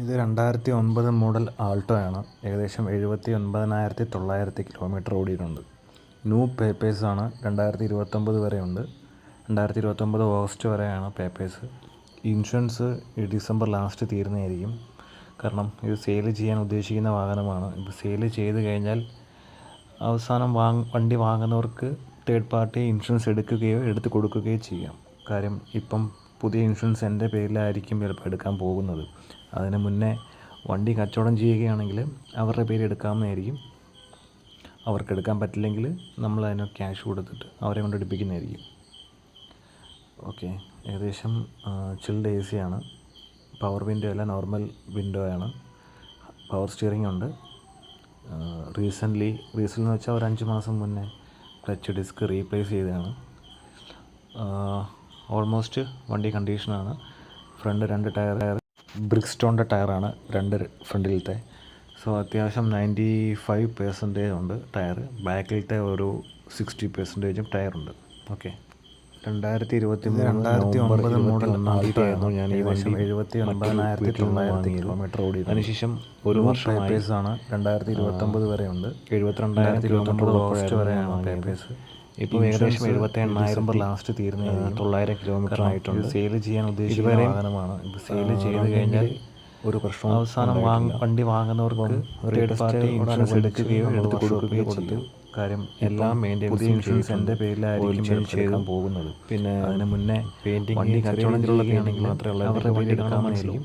ഇത് 2009 model Alto ആണ്. ഏകദേശം 79,900 കിലോമീറ്റർ ഓടിയിട്ടുണ്ട്. ന്യൂ പേപ്പേഴ്സാണ്. 2029 വരെ ഉണ്ട്. 2029 ഓഗസ്റ്റ് വരെയാണ് പേപ്പേഴ്സ്. ഇൻഷുറൻസ് ഈ ഡിസംബർ ലാസ്റ്റ് തീരുന്നതായിരിക്കും. കാരണം ഇത് സെയിൽ ചെയ്യാൻ ഉദ്ദേശിക്കുന്ന വാഹനമാണ്. ഇത് സെയിൽ ചെയ്ത് കഴിഞ്ഞാൽ അവസാനം വണ്ടി വാങ്ങുന്നവർക്ക് തേർഡ് പാർട്ടി ഇൻഷുറൻസ് എടുക്കുകയോ എടുത്ത് കൊടുക്കുകയോ ചെയ്യാം. കാര്യം ഇപ്പം പുതിയ ഇൻഷുറൻസ് എൻ്റെ പേരിലായിരിക്കും ചിലപ്പോൾ എടുക്കാൻ പോകുന്നത്. അതിന് മുന്നേ വണ്ടി കച്ചവടം ചെയ്യുകയാണെങ്കിൽ അവരുടെ പേര് എടുക്കാവുന്നതായിരിക്കും. അവർക്ക് എടുക്കാൻ പറ്റില്ലെങ്കിൽ നമ്മൾ അതിന് ക്യാഷ് കൊടുത്തിട്ട് അവരെ കൊണ്ട് എടുപ്പിക്കുന്നതായിരിക്കും. ഓക്കെ, ഏകദേശം ചിൽഡ് AC ആണ്. പവർ വിൻഡോ അല്ല, നോർമൽ വിൻഡോ ആണ്. പവർ സ്റ്റിയറിംഗ് ഉണ്ട്. റീസെൻ്റ് എന്ന് വെച്ചാൽ ഒരു 5 മാസം മുന്നേ ക്ലച്ച് ഡിസ്ക് റീപ്ലേസ് ചെയ്തതാണ്. ഓൾമോസ്റ്റ് വണ്ടി കണ്ടീഷനാണ്. ഫ്രണ്ട് 2 ടയർ ബ്രിക്സ്റ്റോണിൻ്റെ ടയറാണ്, 2 ഫ്രണ്ടിലത്തെ. സോ അത്യാവശ്യം 95% ഉണ്ട് ടയർ. ബാക്കിലത്തെ ഒരു 60% ടയറുണ്ട്. ഓക്കെ, 2009 മോഡൽ ആൾട്ടോ ഞാൻ ഈ വർഷം 79,900 കിലോമീറ്റർ ഓടി. അതിനുശേഷം ഒരു വർഷം പേപ്പേഴ്സാണ്. 2029 വരെ ഉണ്ട്. 72,000 ഓഗസ്റ്റ് വരെയാണ് പേപ്പേഴ്സ്. ഇപ്പോൾ ഏകദേശം 77,000 ലാസ്റ്റ് തീരുന്നതായിരിക്കും. 900 കിലോമീറ്റർ ആയിട്ടുണ്ട്. സെയിൽ ചെയ്യാൻ ഉദ്ദേശിക്കുന്ന വാഹനമാണ്. ഇത് സെയിൽ ചെയ്ത് കഴിഞ്ഞാൽ ഒരു പ്രശ്നം അവസാനം വണ്ടി വാങ്ങുന്നവർക്ക് തേർഡ് പാർട്ടി ഇൻഷുറൻസ് എടുക്കുകയോ എടുത്ത് കൊടുക്കുകയോ ചെയ്യും. കാര്യം എല്ലാം പുതിയ ഇൻഷുറൻസ് എൻ്റെ പേരിലായിരിക്കും ചെയ്യാൻ പോകുന്നത്. പിന്നെ അതിന് മുന്നേ വണ്ടി കച്ചവടം ചെയ്യുകയാണെങ്കിൽ മാത്രമേ അവരുടെ വണ്ടി എടുക്കാമെന്നായിരിക്കും.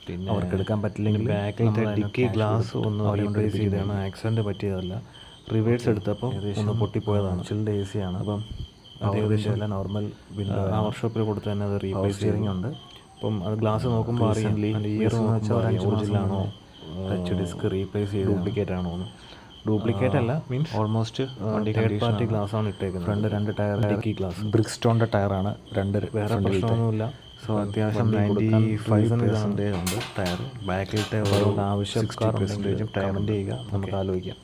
പിന്നെ അവർക്ക് എടുക്കാൻ പറ്റില്ലെങ്കിൽ ബാക്കിലത്തെ ഡിക്കി ഗ്ലാസ് ഒന്ന് റീപ്ലേസ് ചെയ്താണ്. ആക്സിഡൻറ്റ് പറ്റിയതല്ല, റിവേഴ്സ് എടുത്തപ്പോൾ ഒന്ന് പൊട്ടിപ്പോയതാണ്. ചിൽഡ് AC ആണ്. അപ്പം അതേകദേശം അല്ല, നോർമൽ വിൻഡോ. ആ വർക്ക്ഷോപ്പിൽ കൊടുത്ത് തന്നെ അത് റീപ്ലേസ് സ്റ്റിയറിംഗ് ഉണ്ട്. അപ്പം അത് ഗ്ലാസ് നോക്കുമ്പോൾ അറിയാം ഇയർ എന്ന് വെച്ചാൽ ഒറിജിനലാണോ, ടച്ച് ഡിസ്ക് റീപ്ലേസ് ചെയ്ത് ഡ്യൂപ്ലിക്കേറ്റ് ആണോ എന്ന്. ഡ്യൂപ്ലിക്കേറ്റ് അല്ല, മീൻസ് ഓൾമോസ്റ്റ് വണ്ടി തേർഡ് പാർട്ടി ഗ്ലാസ് ആണ് ഇട്ടേക്കുന്നത്. ഫ്രണ്ട് 2 ടയർ ഡിക്കി ഗ്ലാസ് ബ്രിക്സ്റ്റോണിൻ്റെ ടയറാണ്. 2 വേറെ പ്രശ്നമൊന്നുമില്ല. സോ അത്യാവശ്യം 95% ഉണ്ട് ടയർ. ബാക്കിലത്തെ ഓരോ ആവശ്യക്കാർ ടയറിൻ്റെ ചെയ്യുക നമുക്ക് ആലോചിക്കാം.